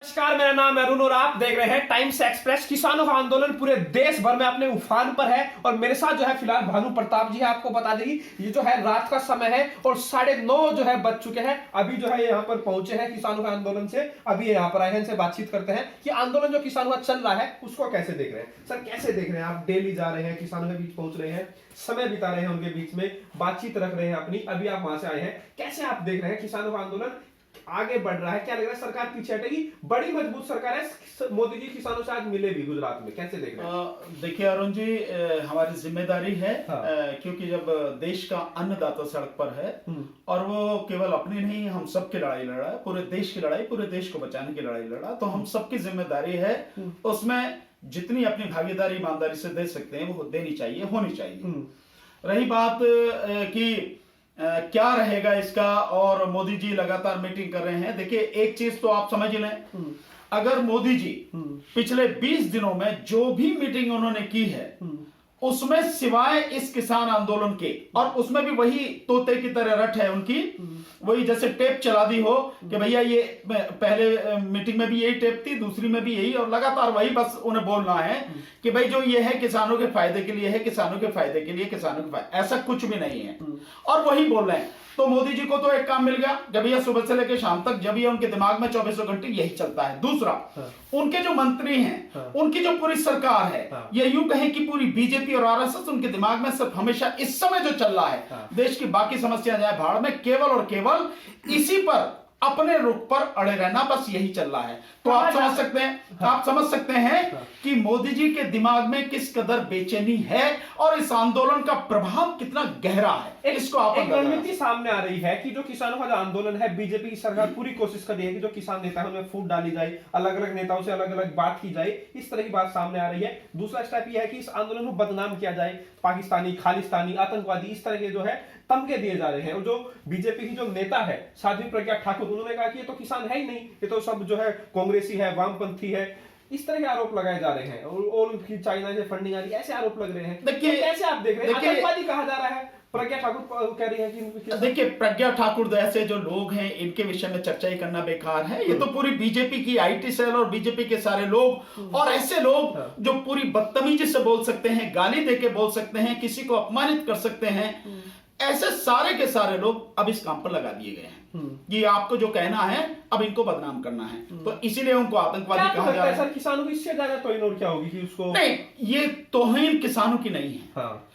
नमस्कार, मेरा नाम है अरुण और आप देख रहे हैं टाइम्स एक्सप्रेस। किसानों का आंदोलन पूरे देश भर में अपने उफान पर है और मेरे साथ जो है फिलहाल भानु प्रताप जी है। आपको बता देगी ये जो है रात का समय है और 9:30 जो है बज चुके हैं। अभी जो है यहाँ पर पहुंचे हैं किसानों के आंदोलन से, अभी यहाँ पर आए हैं, इनसे बातचीत करते हैं कि आंदोलन जो किसानों का चल रहा है उसको कैसे देख रहे हैं। सर कैसे देख रहे हैं आप? डेली जा रहे हैं, किसानों के बीच पहुंच रहे हैं, समय बिता रहे हैं, उनके बीच में बातचीत रख रहे हैं अपनी, अभी आप वहां से आए हैं, कैसे आप देख रहे हैं किसानों का आंदोलन आगे बढ़ रहा है? क्या लग रहा है सरकार पीछे हटेगी? बड़ी मजबूत सरकार है, मोदी जी किसानों से आज मिले भी गुजरात में, कैसे देख रहे हैं? देखिए अरुण जी, हमारी जिम्मेदारी है। हाँ। क्योंकि जब देश का अन्नदाता सड़क पर है और वो केवल अपनी नहीं, हम सबकी लड़ाई लड़ रहा है, पूरे देश की लड़ाई, पूरे देश को बचाने की लड़ाई लड़ रहा, तो हम सबकी जिम्मेदारी है उसमें जितनी अपनी भागीदारी ईमानदारी से दे सकते हैं वो देनी चाहिए, होनी चाहिए। रही बात कि क्या रहेगा इसका, और मोदी जी लगातार मीटिंग कर रहे हैं। देखिए एक चीज तो आप समझ लें, अगर मोदी जी पिछले 20 दिनों में जो भी मीटिंग उन्होंने की है उसमें सिवाय इस किसान आंदोलन के, और उसमें भी वही तोते की तरह रट है उनकी, वही जैसे टेप चला दी हो कि भैया ये पहले मीटिंग में भी यही टेप थी, दूसरी में भी यही, और लगातार वही बस उन्हें बोलना है कि भाई जो ये है किसानों के फायदे के लिए है, किसानों के फायदे के लिए, किसानों के फायदे, ऐसा कुछ भी नहीं है और वही बोल रहे हैं। तो मोदी जी को तो एक काम मिल गया, जब ये सुबह से लेकर शाम तक जब ये उनके दिमाग में 24 घंटे यही चलता है। दूसरा, उनके जो मंत्री हैं, उनकी जो पूरी सरकार है, ये यूं कहें कि पूरी बीजेपी और आरएसएस उनके दिमाग में सिर्फ हमेशा इस समय जो चल रहा है, देश की बाकी समस्या जाए भाड़ में, केवल और केवल इसी पर अपने रुख पर अड़े रहना, बस यही चल रहा है। तो आप समझ सकते हैं कि मोदी जी के दिमाग में किस कदर बेचैनी है और इस आंदोलन का प्रभाव कितना गहरा है। इसको आप एक रणनीति सामने आ रही है कि जो किसानों का जो आंदोलन है, बीजेपी की सरकार पूरी कोशिश कर रही है कि जो किसान नेता है उनमें फूट डाली जाए, अलग अलग नेताओं से अलग अलग बात की जाए, इस तरह की बात सामने आ रही है। दूसरा स्टेप यह है कि इस आंदोलन को बदनाम किया जाए, पाकिस्तानी, खालिस्तानी, आतंकवादी, इस तरह के जो है तमके दिए जा रहे हैं। और जो बीजेपी की जो नेता है साध्वी प्रज्ञा ठाकुर, उन्होंने कहा कि ये तो किसान है ही नहीं, ये तो सब जो है कांग्रेसी है, वामपंथी है, इस तरह के आरोप लगाए जा रहे हैं और उनकी चाइना से फंडिंग आ रही है, ऐसे आरोप लग रहे हैं। देखिए तो कैसे आप देख रहे हैं? आतंकवादी कहा जा रहा है, प्रज्ञा ठाकुर कह रही है कि देखिए प्रज्ञा ठाकुर ऐसे जो लोग हैं इनके विषय में चर्चा ही करना बेकार है। ये तो पूरी बीजेपी की आईटी सेल और बीजेपी के सारे लोग और ऐसे लोग जो पूरी बदतमीजी से बोल सकते हैं, गाली देके बोल सकते हैं, किसी को अपमानित कर सकते हैं, ऐसे सारे के सारे लोग अब इस काम पर लगा दिए गए हैं कि आपको जो कहना है अब इनको बदनाम करना है, तो इसीलिए उनको आतंकवादी कहा जा रहा है। सर किसानों की इससे ज्यादा तौहीन और क्या होगी कि उसको? नहीं, ये तौहीन किसानों की नहीं है। हाँ।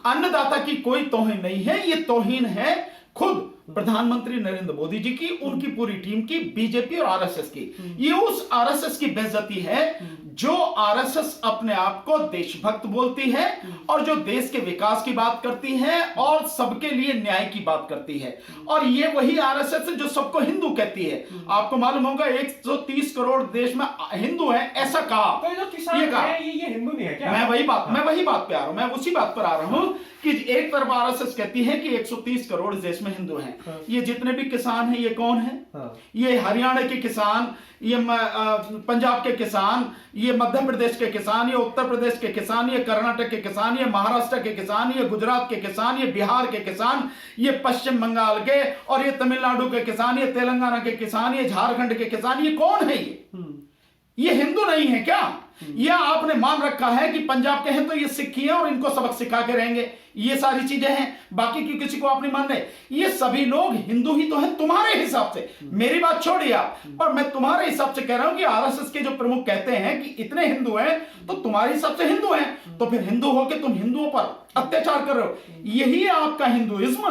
अन्नदाता की कोई तौहीन नहीं है, ये तौहीन है खुद प्रधानमंत्री नरेंद्र मोदी जी की, उनकी पूरी टीम की, बीजेपी और आरएसएस की। ये उस आरएसएस की बेइज्जती है जो आरएसएस अपने आप को देशभक्त बोलती है और जो देश के विकास की बात करती है और सबके लिए न्याय की बात करती है। और ये वही आरएसएस है जो सबको हिंदू कहती है। आपको मालूम होगा 130 करोड़ देश में हिंदू है, ऐसा कहा। तो जो किसान है ये हिंदू नहीं है क्या? मैं वही बात पे आ रहा हूं, मैं उसी बात पर आ रहा हूं कि एक तरफ आरएसएस कहती है कि 130 करोड़ देश में हिंदू हैं। ये जितने भी किसान हैं ये कौन है? ये हरियाणा के किसान, ये पंजाब के किसान, ये मध्य प्रदेश के किसान, ये उत्तर प्रदेश के किसान, ये कर्नाटक के किसान, ये महाराष्ट्र के किसान, ये गुजरात के किसान, ये बिहार के किसान, ये पश्चिम बंगाल के, और ये तमिलनाडु के किसान, ये तेलंगाना के किसान, ये झारखंड के किसान, ये कौन है? ये हिंदू नहीं है क्या? या आपने मान रखा है कि पंजाब के हैं तो ये सिख हैं और इनको सबक सिखा के रहेंगे? ये सारी चीजें हैं, बाकी की किसी को आप नहीं मान रहे। ये सभी लोग हिंदू ही तो हैं तुम्हारे हिसाब से। मेरी बात छोड़िए आप, और मैं तुम्हारे हिसाब से कह रहा हूं कि आरएसएस के जो प्रमुख कहते हैं कि इतने हिंदू हैं तो तुम्हारे हिसाब से हिंदू हैं, तो फिर हिंदू होकर तुम हिंदुओं पर अत्याचार कर रहे हो। यही है आपका हिंदुइज्म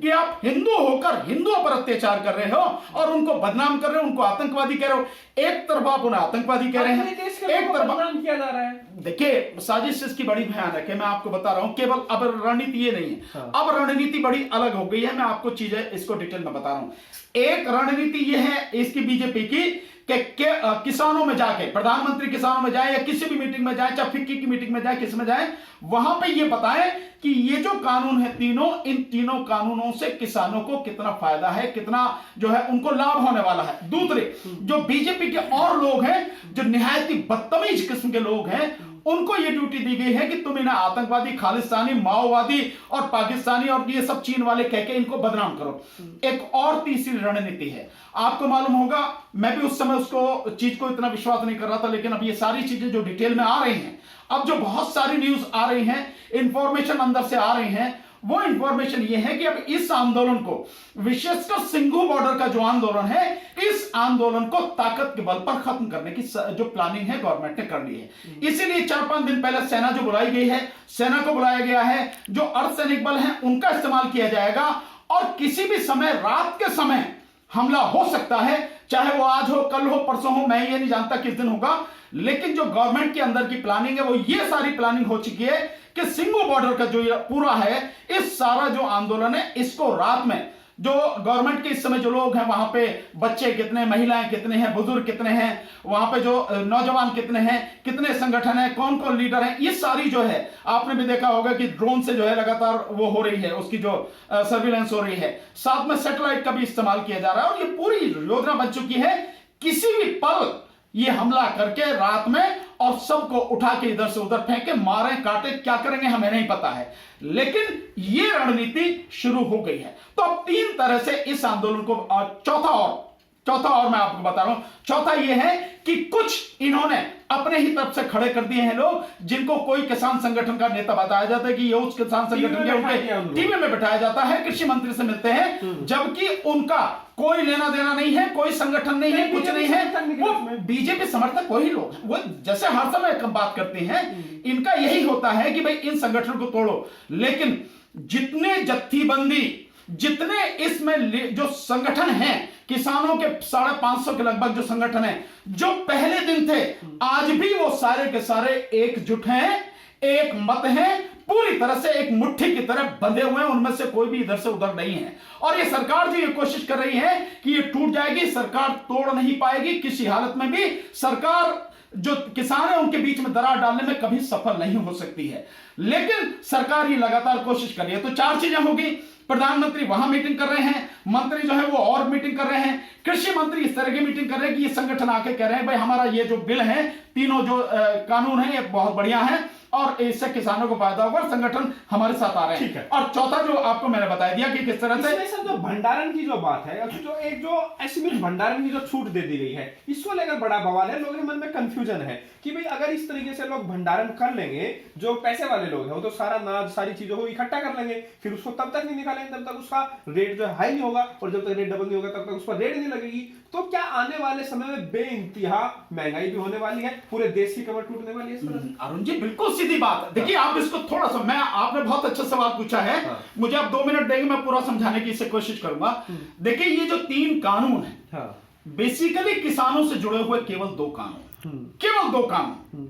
कि आप हिंदू होकर हिंदुओं पर अत्याचार कर रहे हो और उनको बदनाम कर रहे हो, उनको आतंकवादी कह रहे हो। एक तरफ आप उन्हें आतंकवादी कह रहे हैं, एक तरफ बदनाम किया जा रहा है। देखिए साजिश इसकी बड़ी भयानक है, मैं आपको बता रहा हूं। केवल अब रणनीति ये नहीं है, अब रणनीति बड़ी अलग हो गई है। मैं आपको चीजें इसको डिटेल में बता रहा हूं। एक रणनीति ये है इसकी बीजेपी की कि किसानों में जाके, प्रधानमंत्री किसानों में जाए या किसी भी मीटिंग में जाए, चाहे फिक्की की मीटिंग में जाए, किस में जाए, वहां पे ये बताएं कि ये जो कानून है तीनों, इन तीनों कानूनों से किसानों को कितना फायदा है, कितना जो है उनको लाभ होने वाला है। दूसरे जो बीजेपी के और लोग हैं जो निहायत बदतमीज किस्म के लोग हैं, उनको ये ड्यूटी दी गई है कि तुम इन्हें आतंकवादी, खालिस्तानी, माओवादी और पाकिस्तानी और ये सब चीन वाले कह के इनको बदनाम करो। एक और तीसरी रणनीति है, आपको मालूम होगा, मैं भी उस समय उसको चीज को इतना विश्वास नहीं कर रहा था, लेकिन अब ये सारी चीजें जो डिटेल में आ रही हैं, अब जो बहुत सारी न्यूज आ रही हैं, इंफॉर्मेशन अंदर से आ रही हैं, वो इंफॉर्मेशन ये है कि अब इस आंदोलन को, विशेषकर सिंघू बॉर्डर का जो आंदोलन है, इस आंदोलन को ताकत के बल पर खत्म करने की जो प्लानिंग है गवर्नमेंट ने कर ली है। इसीलिए 4-5 दिन पहले सेना जो बुलाई गई है, सेना को बुलाया गया है, जो अर्धसैनिक बल है उनका इस्तेमाल किया जाएगा और किसी भी समय, रात के समय हमला हो सकता है, चाहे वो आज हो, कल हो, परसों हो, मैं ये नहीं जानता किस दिन होगा, लेकिन जो गवर्नमेंट के अंदर की प्लानिंग है वो ये सारी प्लानिंग हो चुकी है कि सिंघू बॉर्डर का जो पूरा है, इस सारा जो आंदोलन है, इसको रात में जो गवर्नमेंट के इस समय जो लोग हैं, वहां पे बच्चे कितने, महिलाएं कितने हैं, बुजुर्ग कितने हैं, वहां पे जो नौजवान कितने हैं, कितने संगठन हैं, कौन कौन लीडर हैं, ये सारी जो है आपने भी देखा होगा कि ड्रोन से जो है लगातार वो हो रही है, उसकी जो सर्विलेंस हो रही है, साथ में सैटेलाइट का भी इस्तेमाल किया जा रहा है और ये पूरी योजना बन चुकी है। किसी भी पल ये हमला करके रात में और सबको उठा के इधर से उधर फेंके, मारे, काटे, क्या करेंगे हमें नहीं पता है, लेकिन ये रणनीति शुरू हो गई है। तो अब 3 तरह से इस आंदोलन को, चौथा और मैं आपको बता रहा हूं, चौथा ये है कि कुछ इन्होंने अपने ही तरफ से खड़े कर दिए हैं लोग, जिनको कोई किसान संगठन का नेता बताया जाता है कि ये उस किसान संगठन के, उनके टीवी में बिठाया जाता है, कृषि मंत्री से मिलते हैं, जबकि उनका कोई लेना देना नहीं है, कोई संगठन नहीं है, कुछ नहीं है, वो बीजेपी समर्थक वही लोग, वो जैसे हर समय कम बात करते हैं, इनका यही होता है कि भाई इन संगठनों को तोड़ो। लेकिन जितने जत्थीबंदी, जितने इसमें जो संगठन हैं, किसानों के 550 के लगभग जो संगठन है, जो पहले दिन थे, आज भी वो सारे के सारे एकजुट हैं, एक मत हैं, पूरी तरह से एक मुट्ठी की तरह बंधे हुए हैं, उनमें से कोई भी इधर से उधर नहीं है। और ये सरकार जो ये कोशिश कर रही है कि ये टूट जाएगी, सरकार तोड़ नहीं पाएगी किसी हालत में भी, सरकार जो किसान है उनके बीच में दरार डालने में कभी सफल नहीं हो सकती है, लेकिन सरकार ये लगातार कोशिश कर रही है। तो 4 चीजें होगी, प्रधानमंत्री वहां मीटिंग कर रहे हैं, मंत्री जो है वो और मीटिंग कर रहे हैं, कृषि मंत्री इस तरह की मीटिंग कर रहे हैं कि ये संगठन आके कह रहे हैं भाई हमारा ये जो बिल है, तीनों जो कानून है ये बहुत बढ़िया है और इससे किसानों को फायदा होगा, संगठन हमारे साथ आ रहे हैं। ठीक है। और चौथा जो आपको मैंने बता दिया कि किस तरह से जो भंडारण की जो बात है, जो ऐसी भंडारण की जो छूट दे दी गई है, इसको लेकर बड़ा बवाल है, लोगों के मन में कंफ्यूजन है कि भाई अगर इस तरीके से लोग भंडारण कर लेंगे, जो पैसे वाले लोग हैं वो तो सारा अनाज, सारी चीजों को इकट्ठा कर लेंगे, फिर उसको तब तक नहीं निकालेंगे जब तक उसका रेट जो हाई नहीं होगा, और जब तक रेट डबल नहीं होगा तब तक उस पर रेट नहीं लगेगी। तो क्या आने वाले समय में बेइंतहा महंगाई भी होने वाली है, पूरे देश की कमर टूटने वाली है? अरुण जी बिल्कुल सीधी बात। देखिए आप इसको थोड़ा सा, आपने बहुत अच्छा सवाल पूछा है, मुझे आप 2 मिनट देंगे, मैं पूरा समझाने की कोशिश करूंगा। देखिए ये जो 3 कानून है, बेसिकली किसानों से जुड़े हुए केवल 2 कानून, केवल 2 कानून।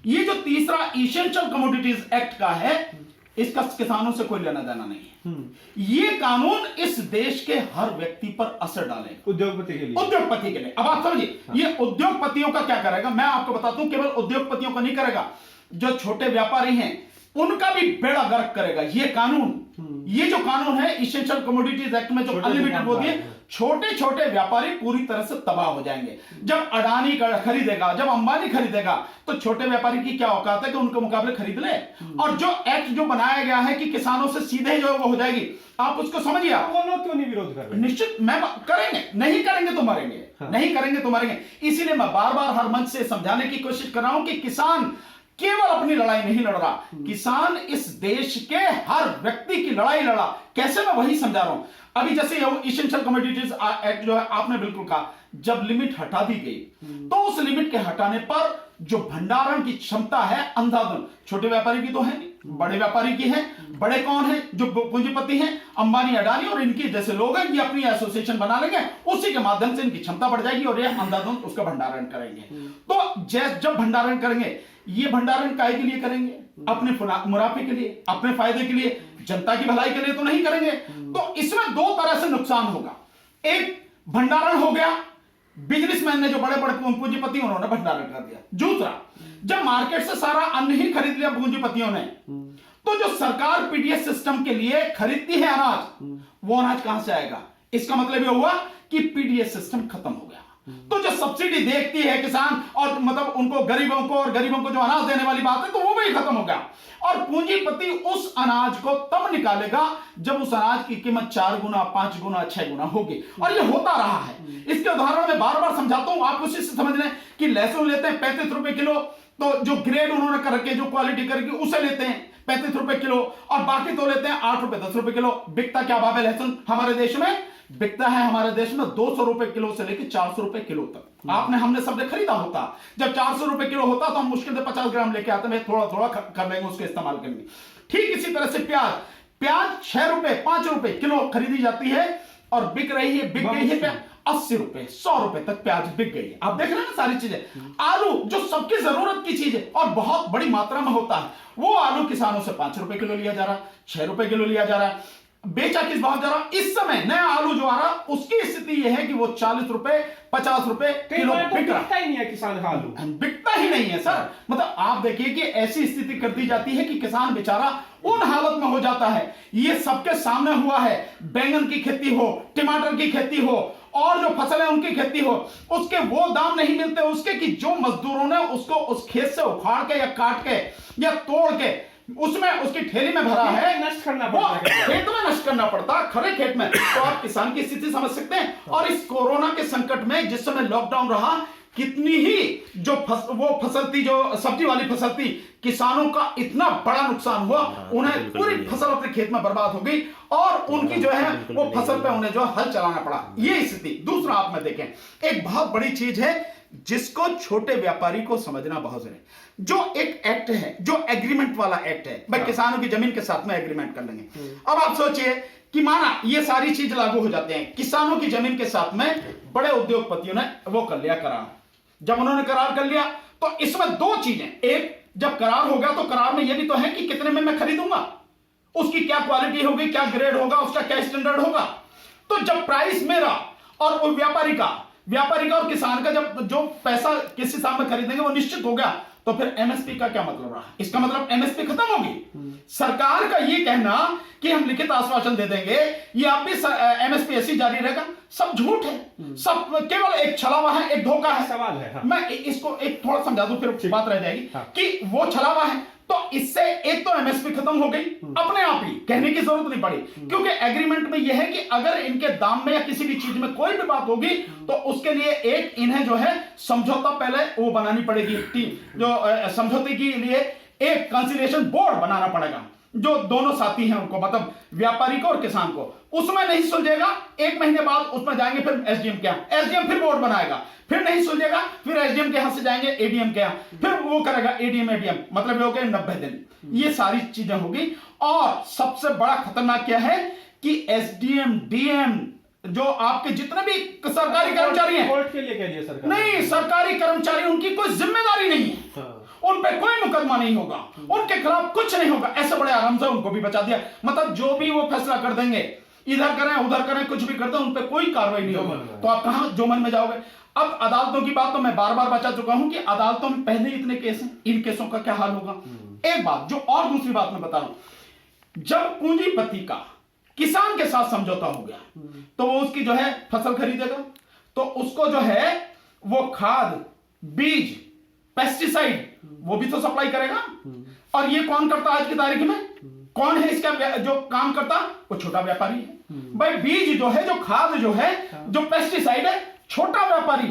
ये जो तीसरा इसेंशियल कमोडिटीज एक्ट का है, इसका किसानों से कोई लेना देना नहीं है। ये कानून इस देश के हर व्यक्ति पर असर डालेगा, उद्योगपति के लिए। अब आप समझिए, ये उद्योगपतियों का क्या करेगा, मैं आपको बताता हूं, केवल उद्योगपतियों का नहीं करेगा, जो छोटे व्यापारी हैं उनका भी बेड़ा गर्क करेगा ये कानून। ये जो कानून है इसेंशियल कमोडिटीज एक्ट में जो अनलिमिटेड वो दिए, छोटे छोटे व्यापारी पूरी तरह से तबाह हो जाएंगे। जब अडानी खरीदेगा, जब अंबानी खरीदेगा, तो छोटे व्यापारी की क्या औकात है कि उनके मुकाबले खरीद ले। और जो एक्ट जो बनाया गया है कि किसानों से सीधे जो वो हो जाएगी, आप उसको समझिए। वो लोग क्यों नहीं विरोध कर रहे? निश्चित मैं करेंगे, नहीं करेंगे तो मरेंगे, नहीं करेंगे तो मरेंगे। इसीलिए मैं बार बार हर मंच से समझाने की कोशिश कर रहा हूं कि किसान केवल अपनी लड़ाई नहीं लड़ रहा, किसान इस देश के हर व्यक्ति की लड़ाई लड़ा। कैसे, मैं वही समझा रहा हूं। अभी जैसे इसेंशियल कमोडिटीज एक्ट जो है, आपने बिल्कुल कहा, जब लिमिट हटा दी गई तो उस लिमिट के हटाने पर जो भंडारण की क्षमता है अंधाधुंध, छोटे व्यापारी की तो है नहीं, बड़े व्यापारी की है। बड़े कौन है? जो पूंजीपति हैं, अंबानी, अडानी और इनके जैसे लोग हैं, ये अपनी एसोसिएशन बना लेंगे, उसी के माध्यम से इनकी क्षमता बढ़ जाएगी और ये अंधाधुंध उसका भंडारण करेंगे। तो जब भंडारण करेंगे, ये भंडारण काहे के लिए करेंगे? अपने मुनाफे के लिए, अपने फायदे के लिए, जनता की भलाई के लिए तो नहीं करेंगे। तो इसमें 2 तरह से नुकसान होगा। एक, भंडारण हो गया, बिजनेसमैन ने, जो बड़े बड़े पूंजीपति, उन्होंने भंडारण कर दिया। दूसरा, जब मार्केट से सारा अन्न ही खरीद लिया पूंजीपतियों ने, तो जो सरकार पीडीएस सिस्टम के लिए खरीदती है अनाज, वो अनाज कहां से आएगा? इसका मतलब यह हुआ कि पीडीएस सिस्टम खत्म हो गया। तो जो सब्सिडी देखती है किसान और मतलब उनको गरीबों को जो अनाज देने वाली बात है, तो वो भी खत्म हो गया। और पूंजीपति उस अनाज को तब निकालेगा जब उस अनाज की कीमत 4 गुना, 5 गुना, 6 गुना होगी। और ये होता रहा है। इसके उदाहरण मैं बार बार समझाता हूं, आप उसी से समझ लें कि लहसुन लेते हैं 35 रुपए किलो, तो जो ग्रेड उन्होंने करके जो क्वालिटी करके उसे लेते हैं 35 रुपए किलो, और बाकी तो लेते हैं 8 रुपए 10 रुपए किलो। बिकता क्या भाव है लहसुन हमारे देश में? बिकता है हमारे देश में 200 रुपए किलो से लेकर 400 रुपए किलो तक। आपने हमने सबने खरीदा होता। जब 400 रुपए किलो होता तो हम मुश्किल से 50 ग्राम लेके आते हैं, थोड़ा थोड़ा कर लेंगे, उसके इस्तेमाल करेंगे। ठीक इसी तरह से प्याज 6 रुपए 5 रुपए किलो खरीदी जाती है और बिक गई है 80 रुपए 100 रुपए तक प्याज बिक गई है। आप देख रहे हैं ना सारी चीजें। आलू जो सबकी जरूरत की चीज है और बहुत बड़ी मात्रा में होता है, वो आलू किसानों से 5 रुपए किलो लिया जा रहा, 6 रुपए किलो लिया जा रहा है। बेचा किस भाव जा रहा? इस समय नया आलू जो आ रहा उसकी स्थिति यह है कि वो 40 रुपए 50 रुपए किलो बिक रहा ही नहीं है किसान का आलू, बिकता ही नहीं है सर। मतलब आप देखिए कि ऐसी स्थिति कर दी जाती है कि किसान बेचारा उन हालत में हो जाता है। ये सबके सामने हुआ है। बैंगन की खेती हो, टमाटर की खेती हो, और जो फसल है उनकी खेती हो, उसके वो दाम नहीं मिलते उसके कि जो मजदूरों ने उसको उस खेत से उखाड़ के या काट के या तोड़ के उसमें उसकी ठेली में भरा है, नष्ट करना पड़ता है, खेत में नष्ट करना पड़ता है, खड़े खेत में। तो आप किसान की स्थिति समझ सकते हैं। और इस कोरोना के संकट में जिस समय लॉकडाउन रहा, कितनी ही जो वो फसल थी, जो सब्जी वाली फसल थी, किसानों का इतना बड़ा नुकसान हुआ, उन्हें पूरी फसल अपने खेत में बर्बाद हो गई और उनकी जो है वो फसल पे उन्हें जो हल चलाना पड़ा। ये स्थिति। दूसरा आप में देखें, एक बहुत बड़ी चीज है जिसको छोटे व्यापारी को समझना बहुत जरूरी है। जो एक एक्ट है, जो एग्रीमेंट वाला एक्ट है, भाई किसानों की जमीन के साथ में एग्रीमेंट कर लेंगे। अब आप सोचिए कि माना ये सारी चीज लागू हो जाते हैं, किसानों की जमीन के साथ में बड़े उद्योगपतियों ने वो कर लिया करार। जब उन्होंने करार कर लिया तो इसमें दो चीजें, एक जब करार हो गया तो करार में यह भी तो है कि कितने में मैं खरीदूंगा, उसकी क्या क्वालिटी होगी, क्या ग्रेड होगा, उसका क्या स्टैंडर्ड होगा। तो जब प्राइस मेरा और व्यापारी का और किसान का जब जो पैसा किस हिसाब में खरीदेंगे वो निश्चित हो गया, तो फिर एमएसपी का क्या मतलब रहा? इसका मतलब एमएसपी खत्म होगी। सरकार का ये कहना कि हम लिखित आश्वासन दे देंगे, ये आप भी एमएसपी ऐसी जारी रहेगा, सब झूठ है, सब केवल एक छलावा है, एक धोखा है। सवाल है, हाँ। मैं इसको एक थोड़ा समझा दूं, फिर बात रह जाएगी, हाँ। कि वो छलावा है। तो इससे एक तो एमएसपी खत्म हो गई अपने आप ही, कहने की जरूरत नहीं पड़ी, क्योंकि एग्रीमेंट में यह है कि अगर इनके दाम में या किसी भी चीज में कोई भी बात होगी तो उसके लिए एक इन्हें जो है समझौता पहले वो बनानी पड़ेगी, टीम जो समझौते के लिए एक कंसिलिएशन बोर्ड बनाना पड़ेगा, जो दोनों साथी हैं उनको, मतलब व्यापारी को और किसान को। उसमें नहीं सुलझेगा, 1 महीने बाद उसमें जाएंगे फिर एसडीएम के यहाँ, एसडीएम फिर बोर्ड बनाएगा, फिर नहीं सुलझेगा, फिर एसडीएम के यहाँ से जाएंगे एडीएम के यहाँ, फिर वो करेगा एडीएम, मतलब ये हो गए 90 दिन। ये सारी चीजें होगी। और सबसे बड़ा खतरनाक क्या है कि एसडीएम डीएम जो आपके जितने भी सरकारी कर्मचारी हैं, कोर्ट के लिए कह दिया सरकार, नहीं, सरकारी कर्मचारी, उनकी कोई जिम्मेदारी नहीं है, हाँ। उन पे कोई मुकदमा नहीं होगा, उनके खिलाफ कुछ नहीं होगा, ऐसे बड़े आराम से उनको भी बचा दिया। मतलब जो भी वो फैसला कर देंगे, इधर करें उधर करें, कुछ भी कर दें, उन पे कोई कार्रवाई नहीं होगी। तो आप कहां जो मन में जाओगे? अब अदालतों की बात तो मैं बार बार बचा चुका हूं कि अदालतों में पहले ही इतने केस हैं, इन केसों का क्या हाल होगा। एक बात जो और दूसरी बात मैं बता रहा हूं, जब पूंजीपति का किसान के साथ समझौता हो गया तो वो उसकी जो है फसल खरीदेगा, तो उसको जो है वो खाद, बीज, पेस्टिसाइड वो भी तो सप्लाई करेगा। और ये कौन करता आज की तारीख में? कौन है इसका जो काम करता? वो छोटा व्यापारी है। भाई बीज जो है, जो खाद जो है, जो पेस्टिसाइड है, छोटा व्यापारी,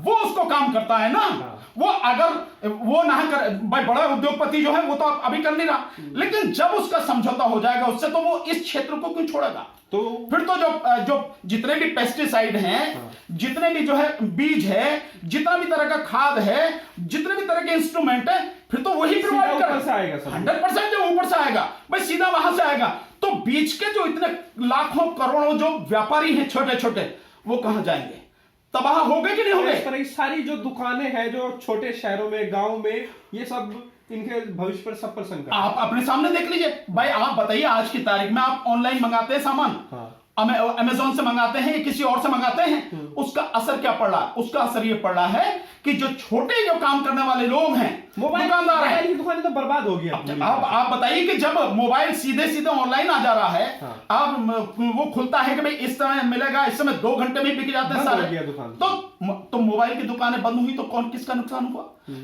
वो उसको काम करता है ना। वो अगर वो ना कर, भाई बड़ा उद्योगपति जो है वो तो अभी कर नहीं रहा, लेकिन जब उसका समझौता हो जाएगा उससे, तो वो इस क्षेत्र को क्यों छोड़ेगा? तो फिर तो जो जितने भी पेस्टिसाइड हैं, जितने भी जो है बीज है, जितना भी तरह का खाद है, जितने भी तरह के इंस्ट्रूमेंट है, फिर तो वही प्रोवाइड करेगा, 100% जो ऊपर से आएगा, भाई सीधा वहां से आएगा। तो बीच के जो इतने लाखों करोड़ों जो व्यापारी हैं छोटे छोटे, वो कहां जाएंगे? तबाह हो गए कि नहीं हो गए? इस तरह की सारी जो दुकानें हैं जो छोटे शहरों में, गांव में, ये सब इनके भविष्य पर सब पर संकट। आप अपने सामने देख लीजिए भाई, आप बताइए आज की तारीख में आप ऑनलाइन मंगाते हैं सामान, हाँ। अमेजोन से मंगाते हैं या किसी और से मंगाते हैं, उसका असर क्या पड़ रहा है? उसका असर ये पड़ रहा है कि जो छोटे जो काम करने वाले लोग हैं, दुकानदार हैं, की दुकानें तो बर्बाद हो गई। अब आप बताइए कि जब मोबाइल सीधे सीधे ऑनलाइन आ जा रहा है, अब वो खुलता है कि भाई इस समय मिलेगा, इस समय 2 घंटे में बिक जाते हैं सारे, तो मोबाइल की दुकानें बंद हुई तो कौन किसका नुकसान हुआ?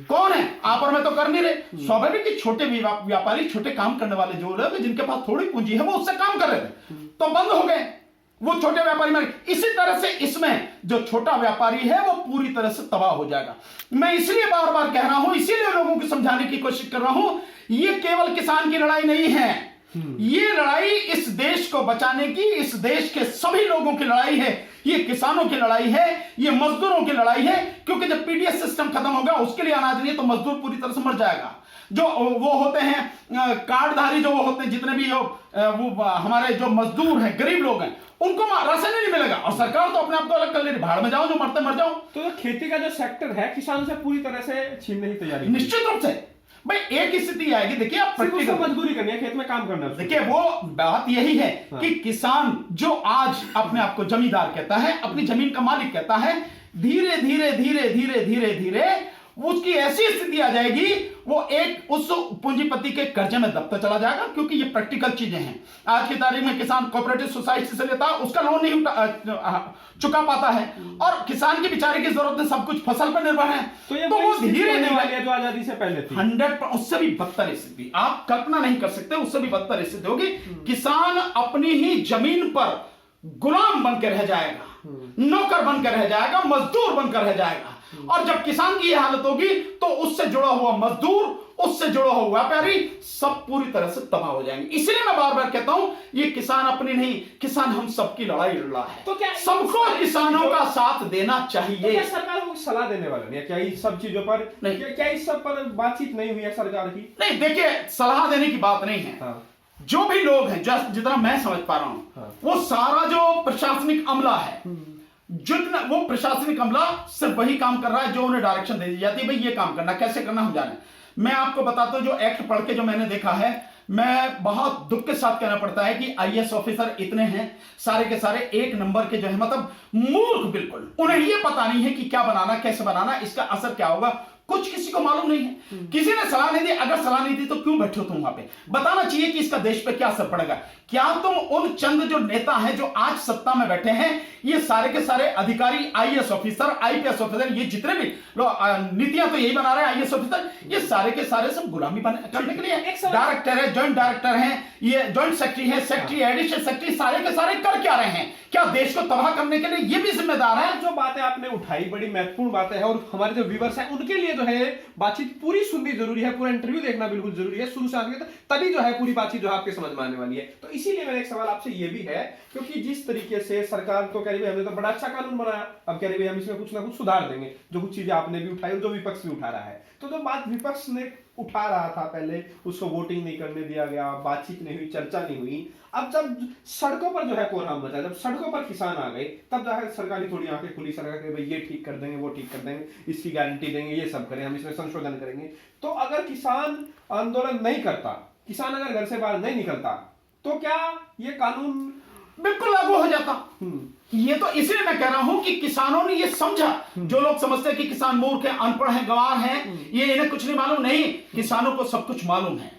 कौन है? आप और मैं तो कर नहीं रहे। स्वाभाविक कि छोटे व्यापारी, छोटे काम करने वाले जो लोग जिनके पास थोड़ी पूंजी है, वो उससे काम कर रहे थे तो बंद हो गए, वो छोटे व्यापारी में। इसी तरह से इसमें जो छोटा व्यापारी है वो पूरी तरह से तबाह हो जाएगा। मैं इसलिए बार बार कह रहा हूं, इसीलिए लोगों को समझाने की कोशिश कर रहा हूं, ये केवल किसान की लड़ाई नहीं है, ये लड़ाई इस देश को बचाने की, इस देश के सभी लोगों की लड़ाई है। ये किसानों की लड़ाई है, ये मजदूरों की लड़ाई है, क्योंकि जब पीडीएस सिस्टम खत्म होगा, उसके लिए अनाज नहीं तो मजदूर पूरी तरह से मर जाएगा। जो वो होते हैं कार्डधारी, जो वो होते हैं, जितने भी वो हमारे जो मजदूर हैं, गरीब लोग हैं, उनको राशन नहीं मिलेगा, और सरकार तो अपने आप को अलग कर ले रही, भाड़ में जाओ, जो मरते मर जाओ। तो खेती का जो सेक्टर है किसान से पूरी तरह से छीनने की तैयारी, निश्चित रूप से भाई एक स्थिति आएगी। देखिए, आप मजदूरी करनी है, खेत में काम करना है। देखिए, वो बात यही है कि किसान जो आज अपने आप को जमींदार कहता है, अपनी जमीन का मालिक कहता है, धीरे धीरे धीरे धीरे धीरे धीरे उसकी ऐसी स्थिति आ जाएगी, वो एक उस पूंजीपति के कर्जे में दबता चला जाएगा। क्योंकि ये प्रैक्टिकल चीजें हैं। आज की तारीख में किसान कोऑपरेटिव सोसाइटी से लेता है, उसका लोन नहीं चुका पाता है, और किसान की बेचारे की जरूरत है, सब कुछ फसल पर निर्भर है। तो वो धीरे धीरे जो आजादी से पहले थी, 100% उससे भी बदतर स्थिति आप कल्पना नहीं कर सकते, उससे भी बदतर स्थिति होगी। किसान अपनी ही जमीन पर गुलाम बनकर रह जाएगा, नौकर बनकर रह जाएगा, मजदूर बनकर रह जाएगा। और जब किसान की यह हालत होगी तो उससे जुड़ा हुआ मजदूर, उससे जुड़ा हुआ व्यापारी, सब पूरी तरह से तबाह हो जाएंगे। इसलिए मैं बार बार कहता हूं, ये किसान अपनी नहीं, किसान हम सबकी लड़ाई लड़ रहा है। तो क्या सबको किसानों का साथ देना चाहिए। तो क्या सरकार को सलाह देने वाला नहीं है क्या इस सब चीजों पर? क्या इस सब पर बातचीत नहीं हुई है सरकार की? नहीं, देखिए, सलाह देने की बात नहीं है। जो भी लोग हैं, जितना मैं समझ पा रहा हूं, वो सारा जो प्रशासनिक अमला है, जितना वो प्रशासनिक अमला सिर्फ वही काम कर रहा है जो उन्हें डायरेक्शन दे दी जाती है, भाई ये काम करना, कैसे करना हम जाने। मैं आपको बताता हूं, जो एक्ट पढ़ के जो मैंने देखा है, मैं बहुत दुख के साथ कहना पड़ता है कि आईएएस ऑफिसर इतने हैं, सारे के सारे 1 नंबर के जो है, मतलब मूर्ख बिल्कुल। उन्हें ये पता नहीं है कि क्या बनाना, कैसे बनाना, इसका असर क्या होगा, कुछ किसी को मालूम नहीं है। किसी ने सलाह नहीं दी। अगर सलाह नहीं दी तो क्यों बैठे हो तुम वहां पे? बताना चाहिए कि इसका देश पे क्या असर पड़ेगा। क्या तुम उन चंद जो नेता हैं जो आज सत्ता में बैठे हैं, ये सारे के सारे अधिकारी, आईएएस ऑफिसर, आईपीएस ऑफिसर, ये जितने भी नीतियां तो यही बना रहे हैं आईएएस ऑफिसर, ये सारे के सारे सब गुलामी करने के लिए डायरेक्टर है, ज्वाइंट डायरेक्टर हैं, ये ज्वाइंट सेक्रेटरी है, सेक्रेटरी, एडिशनल सेक्रेटरी, सारे के सारे कर क्या रहे हैं? क्या देश को तबाह करने के लिए ये भी जिम्मेदार है? जो बातें आपने उठाई बड़ी महत्वपूर्ण बातें हैं, और हमारे जो व्यूअर्स हैं उनके लिए जो है बातचीत पूरी सुननी जरूरी है, पूरा इंटरव्यू देखना बिल्कुल जरूरी है, शुरू से आगे तक, तभी जो है पूरी बातचीत जो है आपके समझ में आने वाली है। तो इसीलिए मेरा एक सवाल आपसे ये भी है, क्योंकि जिस तरीके से सरकार तो कह रही है हमने तो बड़ा अच्छा कानून बनाया, अब कह रही है हम इसमें कुछ ना कुछ सुधार देंगे, जो कुछ चीजें आपने भी उठाई और जो विपक्ष भी उठा रहा है। तो जो बात विपक्ष ने उठा रहा था पहले, उसको वोटिंग नहीं करने दिया गया, बातचीत नहीं हुई, चर्चा नहीं हुई। अब जब सड़कों पर जो है कोहराम मचा, जब सड़कों पर किसान आ गए, तब जो है सरकारी थोड़ी आंखें खुली, सरकार के भाई ये ठीक कर देंगे, वो ठीक कर देंगे, इसकी गारंटी देंगे, ये सब करें, हम इसमें संशोधन करेंगे। तो अगर किसान आंदोलन नहीं करता, किसान अगर घर से बाहर नहीं निकलता, तो क्या ये कानून बिल्कुल लागू हो जाता? ये तो इसलिए मैं कह रहा हूं कि किसानों ने ये समझा। जो लोग समझते हैं कि किसान मूर्ख है, अनपढ़ है, गंवार है, ये इन्हें कुछ नहीं मालूम, नहीं, किसानों को सब कुछ मालूम है।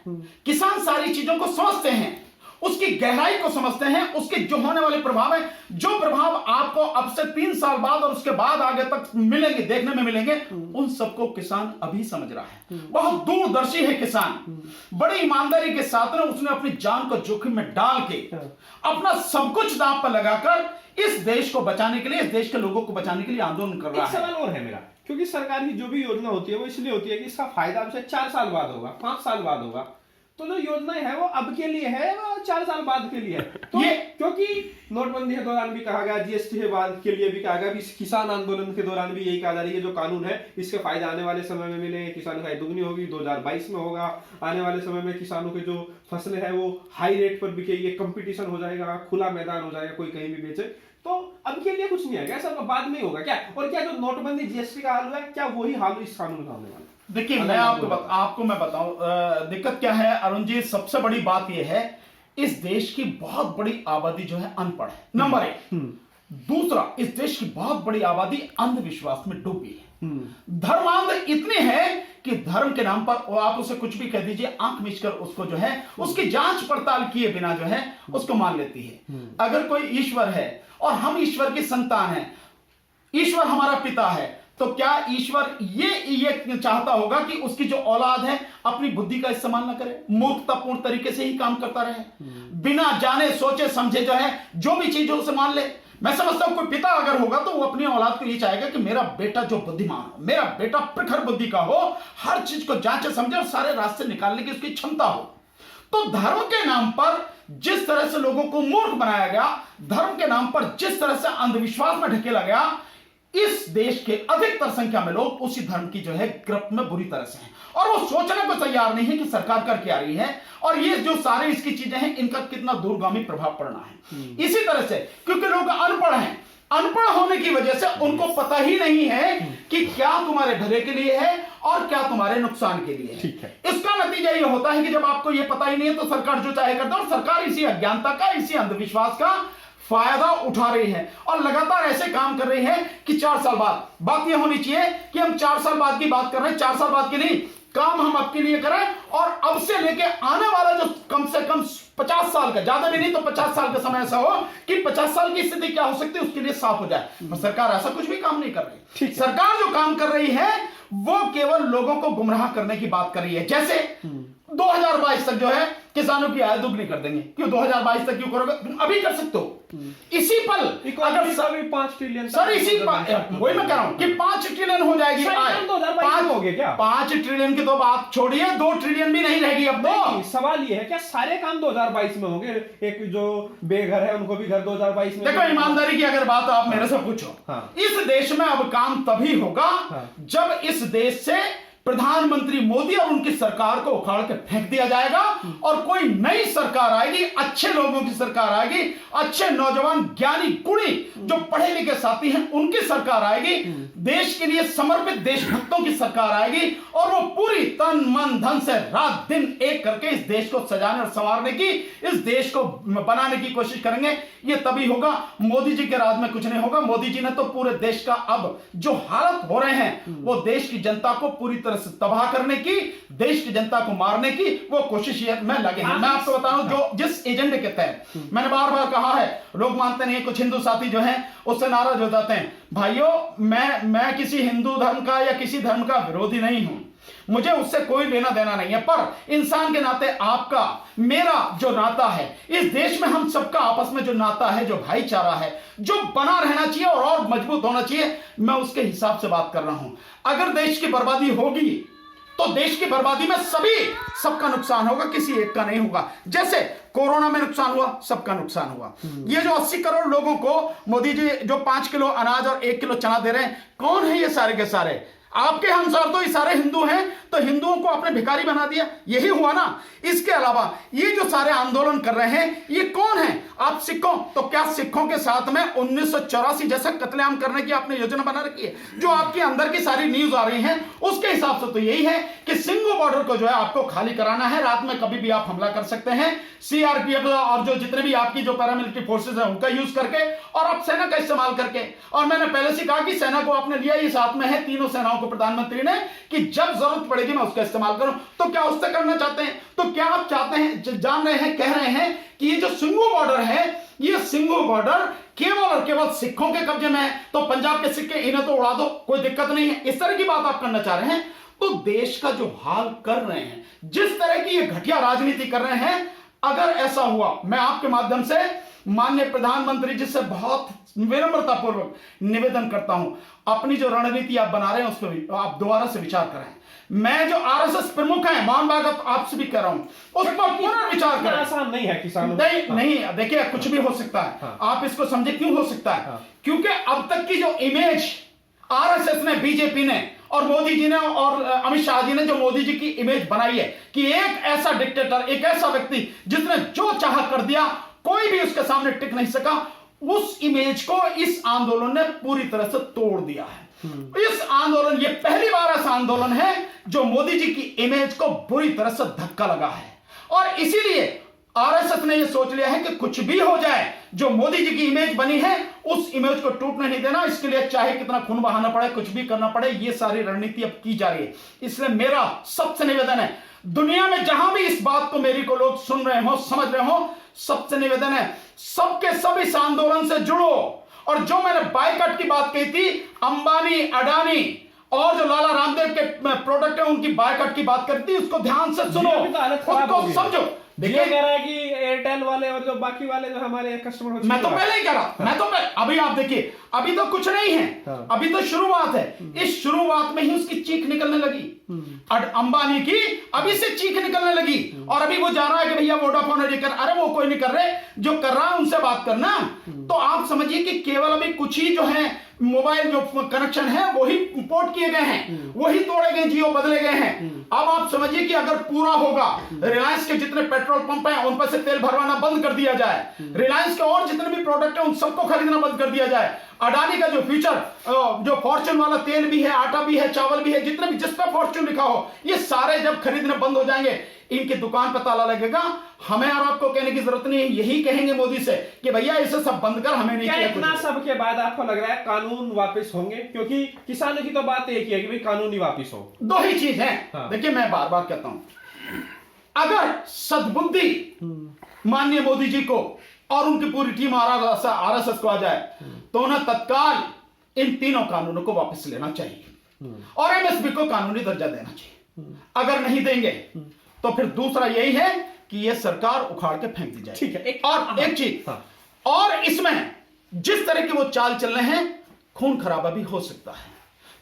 किसान सारी चीजों को समझते हैं, उसकी गहराई को समझते हैं, उसके जो होने वाले प्रभाव है, जो प्रभाव आपको अब से 3 साल बाद और उसके बाद आगे तक मिलेंगे, देखने में मिलेंगे, उन सबको किसान अभी समझ रहा है। बहुत दूरदर्शी है किसान, बड़ी ईमानदारी के साथ में उसने अपनी जान को जोखिम में डाल के, अपना सब कुछ दांव पर लगाकर इस देश को बचाने के लिए, इस देश के लोगों को बचाने के लिए आंदोलन कर रहा है। सवाल और है मेरा, क्योंकि सरकार की जो भी योजना होती है वो इसलिए होती है कि इसका फायदा हमसे 4 साल बाद होगा, 5 साल बाद होगा। तो जो योजनाएं है वो अब के लिए है, वो 4 साल बाद के लिए है। तो ये क्योंकि नोटबंदी के दौरान भी कहा गया, जीएसटी के बाद के लिए भी कहा गया, इस किसान आंदोलन के दौरान भी यही कहा जा रही है, जो कानून है इसके फायदे आने वाले समय में मिलेंगे, किसानों की आय दुगनी होगी, 2022 में होगा, आने वाले समय में किसानों के जो फसलें हैं वो हाई रेट पर बिकेगी, कंपटीशन हो जाएगा, खुला मैदान हो जाएगा, कोई कहीं भी बेचे। तो अब के लिए कुछ नहीं है क्या? सब बाद में ही होगा क्या? और क्या जो नोटबंदी जीएसटी का हाल हुआ है, क्या वही हाल इस कानून का होने वाला? देखिए, मैं आपको मैं बताऊं दिक्कत क्या है अरुण जी। सबसे बड़ी बात यह है इस देश की बहुत बड़ी आबादी जो है अनपढ़ है, नंबर एक। दूसरा, इस देश की बहुत बड़ी आबादी अंधविश्वास में डूबी है। धर्मांध इतने हैं कि धर्म के नाम पर आप उसे कुछ भी कह दीजिए, आंख मीचकर उसको जो है उसकी जांच पड़ताल किए बिना जो है उसको मान लेती है। अगर कोई ईश्वर है और हम ईश्वर की संतान हैं, ईश्वर हमारा पिता है, तो क्या ईश्वर ये चाहता होगा कि उसकी जो औलाद है अपनी बुद्धि का इस्तेमाल ना करे, मूर्खतापूर्ण तरीके से ही काम करता रहे, बिना जाने सोचे समझे जो है जो भी चीज हो उसे मान ले? मैं समझता हूं कोई पिता अगर होगा तो वो अपनी औलाद को ये चाहेगा कि मेरा बेटा जो बुद्धिमान हो, मेरा बेटा प्रखर बुद्धि का हो, हर चीज को जांचे समझे और सारे रास्ते निकालने की उसकी क्षमता हो। तो धर्म के नाम पर जिस तरह से लोगों को मूर्ख बनाया गया, धर्म के नाम पर जिस तरह से अंधविश्वास में ढकेला गया, इस देश के अधिकतर संख्या में लोग उसी धर्म की जो है गिरफ्त में बुरी तरह से हैं और वो सोचने को तैयार नहीं है कि सरकार कर क्या रही है और ये जो सारे इसकी चीजें हैं इनका कितना दूरगामी प्रभाव पड़ना है। इसी तरह से क्योंकि लोग अनपढ़ हैं, अनपढ़ होने की वजह से उनको पता ही नहीं है कि क्या तुम्हारे भले के लिए है और क्या तुम्हारे नुकसान के लिए है। इसका नतीजा ये होता है कि जब आपको ये पता ही नहीं है तो सरकार जो चाहे करता है और सरकार इसी अज्ञानता का, इसी अंधविश्वास का फायदा उठा रही है और लगातार ऐसे काम कर रही है कि 4 साल बाद, बात यह होनी चाहिए कि हम 4 साल बाद की बात कर रहे हैं, 4 साल बाद की नहीं, काम हम आपके लिए करें और अब से लेके आने वाला जो कम से कम 50 साल का, ज्यादा भी नहीं तो 50 साल का समय ऐसा हो कि 50 साल की स्थिति क्या हो सकती है उसके लिए साफ हो जाए। पर सरकार ऐसा कुछ भी काम नहीं कर रही। सरकार जो काम कर रही है वो केवल लोगों को गुमराह करने की बात कर रही है। जैसे 2022 तक जो है किसानों की आय दुगनी कर देंगे। क्यों 2022 तक क्यों करोगे? अभी कर सकते हो इसी पल। अगर सभी 5 ट्रिलियन सर इसी वही मैं कह रहा हूं कि 5 ट्रिलियन हो जाएगी आय। 5 हो गए क्या? 5 ट्रिलियन की तो बात छोड़िए, 2 ट्रिलियन भी नहीं रहेगी अब तो। सवाल ये है क्या सारे काम 2022 में होंगे? एक जो बेघर है उनको भी घर 2022 में। देखो ईमानदारी की अगर बात आप मेरे से पूछो, इस देश में अब काम तभी होगा जब इस देश से प्रधानमंत्री मोदी और उनकी सरकार को उखाड़ के फेंक दिया जाएगा और कोई नई सरकार आएगी, अच्छे लोगों की सरकार आएगी, अच्छे नौजवान ज्ञानी गुणी जो पढ़े लिखे साथी हैं उनकी सरकार आएगी, देश के लिए समर्पित देशभक्तों की सरकार आएगी और वो पूरी तन मन धन से रात दिन एक करके इस देश को सजाने और संवारने की, इस देश को बनाने की कोशिश करेंगे। ये तभी होगा, मोदी जी के राज में कुछ नहीं होगा। मोदी जी ने तो पूरे देश का अब जो हालत हो रहे हैं वो देश की जनता को पूरी तरह से तबाह करने की, देश की जनता को मारने की वो कोशिश में लगे हैं। मैं आपको बताऊं जो जिस एजेंडे के तहत, मैंने बार बार कहा है, लोग मानते नहीं, कुछ हिंदू साथी जो हैं उससे नाराज हो जाते हैं। भाइयों मैं किसी हिंदू धर्म का या किसी धर्म का विरोधी नहीं हूं, मुझे उससे कोई लेना देना नहीं है, पर इंसान के नाते आपका मेरा जो नाता है, इस देश में हम सबका आपस में जो नाता है, जो भाईचारा है, जो बना रहना चाहिए और मजबूत होना चाहिए, मैं उसके हिसाब से बात कर रहा हूं। अगर देश की बर्बादी होगी तो देश की बर्बादी में सबका नुकसान होगा, किसी एक का नहीं होगा। जैसे कोरोना में नुकसान हुआ, सबका नुकसान हुआ। ये जो 80 करोड़ लोगों को मोदी जी जो 5 किलो अनाज और 1 किलो चना दे रहे हैं, कौन है ये सारे के सारे? आपके हमसार तो ये सारे हिंदू हैं, तो हिंदुओं को आपने भिखारी बना दिया, यही हुआ ना। इसके अलावा ये जो सारे आंदोलन कर रहे हैं ये कौन है? आप सिखों, तो क्या सिखों के साथ में 1984 जैसा कत्लेआम करने की आपने योजना बना रखी है? जो आपके अंदर की सारी न्यूज आ रही है उसके हिसाब से तो यही है कि सिंगू बॉर्डर को जो है आपको खाली कराना है, रात में कभी भी आप हमला कर सकते हैं, सीआरपीएफ और जो जितने भी आपकी जो पैरामिलिट्री फोर्सेज है उनका यूज करके और आप सेना का इस्तेमाल करके। और मैंने पहले से कहा कि सेना को आपने लिया, ये साथ में है तीनों सेनाओं को प्रधानमंत्री ने, कि जब जरूरत पड़ेगी मैं उसका इस्तेमाल करूं। तो क्या उससे करना चाहते हैं? तो क्या आप चाहते हैं, जान रहे हैं, कह रहे हैं कि ये जो सिंगू बॉर्डर है, ये सिंगू बॉर्डर केवल और केवल सिखों के कब्जे में है, तो पंजाब के सिक्के इन्हें तो उड़ा दो, कोई दिक्कत नहीं है, इस तरह की बात आप करना चाह रहे हैं। तो देश का जो हाल कर रहे हैं, जिस तरह की ये घटिया राजनीति कर रहे हैं, अगर ऐसा हुआ, मैं आपके माध्यम से माननीय प्रधानमंत्री जी से बहुत विनम्रता पूर्वक निवेदन करता हूं, अपनी जो रणनीति आप बना रहे हैं उस पर आप दोबारा से विचार करें। मैं जो आरएसएस प्रमुख हैं, मान भागवत आपसे भी कह रहा हूं, उस पर पुनर्विचार करें। आसान नहीं है किसानों, नहीं देखिए कुछ भी हो सकता है। आप इसको समझे क्यों हो सकता है? क्योंकि अब तक की जो इमेज आरएसएस ने, बीजेपी ने और मोदी जी ने और अमित शाह जी ने जो मोदी जी की इमेज बनाई है कि एक ऐसा डिक्टेटर, एक ऐसा व्यक्ति जिसने जो चाहा कर दिया, कोई भी उसके सामने टिक नहीं सका, उस इमेज को इस आंदोलन ने पूरी तरह से तोड़ दिया है। इस आंदोलन, ये पहली बार ऐसा आंदोलन है जो मोदी जी की इमेज को बुरी तरह से धक्का लगा है और इसीलिए आरएसएस ने यह सोच लिया है कि कुछ भी हो जाए, जो मोदी जी की इमेज बनी है उस इमेज को टूटने नहीं देना। इसके लिए चाहे कितना खून बहाना पड़े, कुछ भी करना पड़े, ये सारी रणनीति अब की जा रही है। इसलिए मेरा सबसे निवेदन है, दुनिया में जहां भी इस बात को मेरी को लोग सुन रहे हो, समझ रहे हो, सबसे निवेदन है सबके सब इस आंदोलन से जुड़ो। और जो मैंने बाइकआउट की बात कही थी, अंबानी, अडानी और जो लाला रामदेव के प्रोडक्ट है उनकी बाइकआउट की बात करती, उसको ध्यान से सुनो, उसको समझो। देखिए कह रहा है कि एयरटेल वाले और जो बाकी वाले जो हमारे कस्टमर, मैं तो पहले ही कह रहा, मैं तो अभी आप देखिए, अभी तो कुछ नहीं है, अभी तो शुरुआत है। इस शुरुआत में ही उसकी चीख निकलने लगी, अंबानी की अभी से चीख निकलने लगी। और अभी वो जा रहा है कि भैया वोडाफोन अरे वो कोई नहीं कर रहे, जो कर रहा है उनसे बात करना। तो आप समझिए कि केवल अभी कुछ ही जो है मोबाइल जो कनेक्शन है वही पोर्ट किए गए हैं, वही तोड़े गए, जियो बदले गए हैं। अब आप समझिए कि अगर पूरा होगा, रिलायंस के जितने पेट्रोल पंप हैं उन पर से तेल भरवाना बंद कर दिया जाए, रिलायंस के और जितने भी प्रोडक्ट हैं उन सबको खरीदना बंद कर दिया जाए, अडानी का जो फ्यूचर जो फॉर्च्यून वाला तेल भी है, आटा भी है, चावल भी है, जितने भी जिस पर फॉर्च्यून लिखा हो, ये सारे जब खरीदने बंद हो जाएंगे, इनकी दुकान पर ताला लगेगा। हमें और आपको कहने की जरूरत नहीं है, यही कहेंगे मोदी से कि भैया इसे सब बंद कर, हमें नहीं क्या चाहिए। इतना सब के बाद आपको लग रहा है कानून वापस होंगे? क्योंकि किसानों की तो बात एक ही है कि भाई कानून ही वापस हो। दो ही चीज है। हाँ। देखिए मैं बार बार कहता हूं, अगर सद्बुद्धि माननीय मोदी जी को और उनकी पूरी टीम आरएसएस को आ जाए तो उन्हें तत्काल इन तीनों कानूनों को वापस लेना चाहिए और एमएसपी को कानूनी दर्जा देना चाहिए। अगर नहीं देंगे तो फिर दूसरा यही है कि यह सरकार उखाड़ के फेंक दी जाए। ठीक है। और एक चीज, हाँ। और इसमें जिस तरह की वो चाल चल रहे हैं, खून खराबा भी हो सकता है।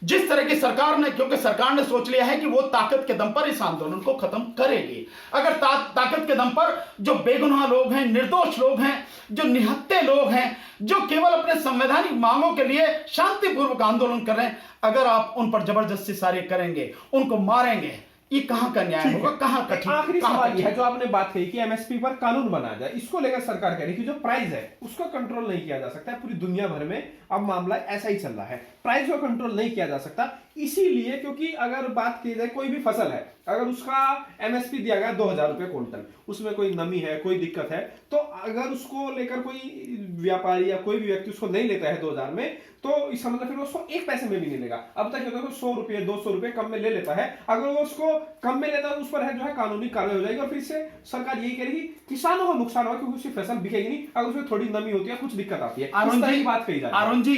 जिस तरह की सरकार ने, क्योंकि सरकार ने सोच लिया है कि वो ताकत के दम पर इस आंदोलन को खत्म करेगी। अगर ताकत के दम पर जो बेगुनाह लोग हैं, निर्दोष लोग हैं, जो निहत्थे लोग हैं, जो केवल अपने संवैधानिक मांगों के लिए शांतिपूर्वक आंदोलन कर रहे हैं, अगर आप उन पर जबरदस्ती सारे करेंगे, उनको मारेंगे, ये कहां का न्याय होगा, कहां कठिन। आखिरी सवाल ये है जो आपने बात कही कि एमएसपी पर कानून बना जाए, इसको लेकर सरकार कह रही है कि जो प्राइस है उसको कंट्रोल नहीं किया जा सकता है। पूरी दुनिया भर में अब मामला ऐसा ही चल रहा है, प्राइस को कंट्रोल नहीं किया जा सकता। इसीलिए क्योंकि अगर बात की जाए कोई भी फसल है, अगर उसका एमएसपी दिया गया 2000 रुपए क्विंटल, उसमें कोई नमी है, कोई दिक्कत है, तो अगर उसको लेकर कोई व्यापारी या कोई भी व्यक्ति उसको नहीं लेता है 2000 में, तो इसका मतलब फिर उसको 1 पैसे में भी नहीं लेगा। अब तक होता है 100 रुपए 200 रुपए कम में ले लेता है, अगर वो उसको कम में लेता है तो उस पर है जो है कानूनी कार्रवाई हो जाएगी। और फिर से सरकार यही करेगी, किसानों को नुकसान होगा क्योंकि उसकी फसल बिकेगी नहीं, अगर उसमें थोड़ी नमी होती है, कुछ दिक्कत आती है। इस तरह की बात कही जाए। अरुण जी,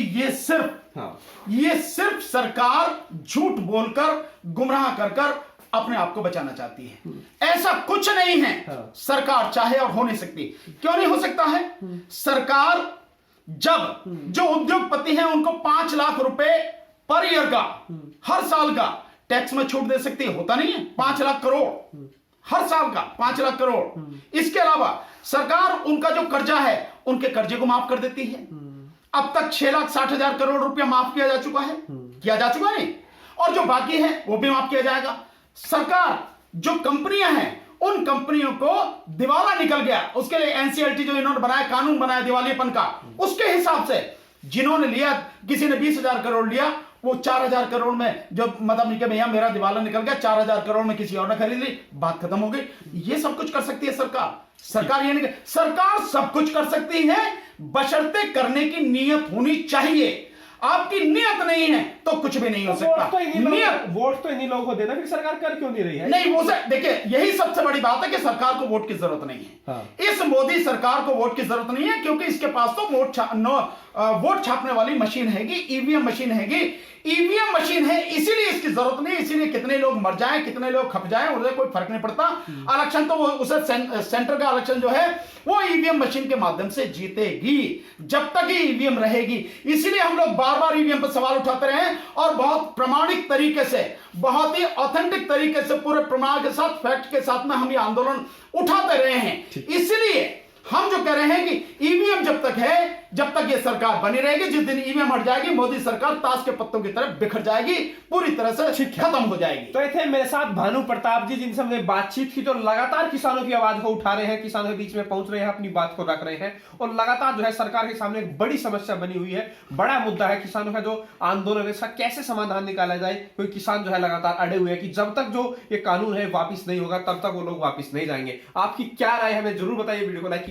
ये सिर्फ सरकार झूठ बोलकर, गुमराह कर कर अपने आप को बचाना चाहती है। ऐसा कुछ नहीं है। सरकार चाहे और हो नहीं सकती। क्यों नहीं हो सकता है? सरकार जब जो उद्योगपति हैं उनको 5 लाख रुपए पर ईयर का, हर साल का टैक्स में छूट दे सकती है। होता नहीं है? 5 लाख करोड़ हर साल का, 5 लाख करोड़। इसके अलावा सरकार उनका जो कर्जा है, उनके कर्जे को माफ कर देती है। अब तक 6,60,000 करोड़ रुपया माफ किया जा चुका है, नहीं, और जो बाकी है वो भी माफ किया जाएगा। सरकार जो कंपनियां हैं, उन कंपनियों को दिवाला निकल गया, उसके लिए एनसीएलटी जो इन्होंने बनाया, कानून बनाया दिवालियेपन का, उसके हिसाब से जिन्होंने लिया, किसी ने 20,000 करोड़ लिया, वो 4,000 करोड़ में जो मतलब नहीं कि भैया मेरा दिवाला निकल गया, 4,000 करोड़ में किसी और ने खरीद ली, बात खत्म हो गई। ये सब कुछ कर सकती है सरकार ये नहीं, सरकार सब कुछ कर सकती है, बशर्ते करने की नीयत होनी चाहिए। आपकी नियत नहीं है तो कुछ भी नहीं हो सकता। वोट तो इन्हीं लोगों को देना, फिर सरकार कर क्यों नहीं रही है? नहीं, वो देखिए यही सबसे बड़ी बात है कि सरकार को वोट की जरूरत नहीं है। हाँ। इस मोदी सरकार को वोट की जरूरत नहीं है, क्योंकि इसके पास तो वोट छापने वाली मशीन हैगी, ईवीएम मशीन हैगी, ईवीएम मशीन है, इसीलिए इसकी जरूरत नहीं। इसीलिए कितने लोग मर जाएं, कितने लोग खप जाएं, उसे कोई फर्क नहीं पड़ता। इलेक्शन तो वो उसे सेंटर का इलेक्शन जो है वो ईवीएम मशीन के माध्यम से जीतेगी, जब तक ही ईवीएम रहेगी। इसीलिए हम लोग बार बार ईवीएम पर सवाल उठाते रहे और बहुत प्रामाणिक तरीके से, बहुत ही ऑथेंटिक तरीके से, पूरे प्रमाण के साथ, फैक्ट के साथ में हम ये आंदोलन उठाते रहे हैं। इसलिए हम जो कह रहे हैं कि ईवीएम जब तक है, जब तक ये सरकार बनी रहेगी, जिस दिन ईवीएम हट जाएगी, मोदी सरकार ताश के पत्तों की तरह बिखर जाएगी, पूरी तरह से खत्म हो जाएगी। तो ये थे मेरे साथ भानु प्रताप जी, जिनसे हमने बातचीत की, जो लगातार किसानों की आवाज को उठा रहे हैं, किसानों के बीच में पहुंच रहे हैं, अपनी बात को रख रहे हैं और लगातार जो है सरकार के सामने एक बड़ी समस्या बनी हुई है, बड़ा मुद्दा है किसानों का जो आंदोलन है, इसका कैसे समाधान निकाला जाए। कोई किसान जो है लगातार अड़े हुए हैं कि जब तक जो ये कानून है वापिस नहीं होगा तब तक वो लोग वापिस नहीं जाएंगे। आपकी क्या राय है हमें जरूर बताइए, वीडियो को लाइक कीजिए।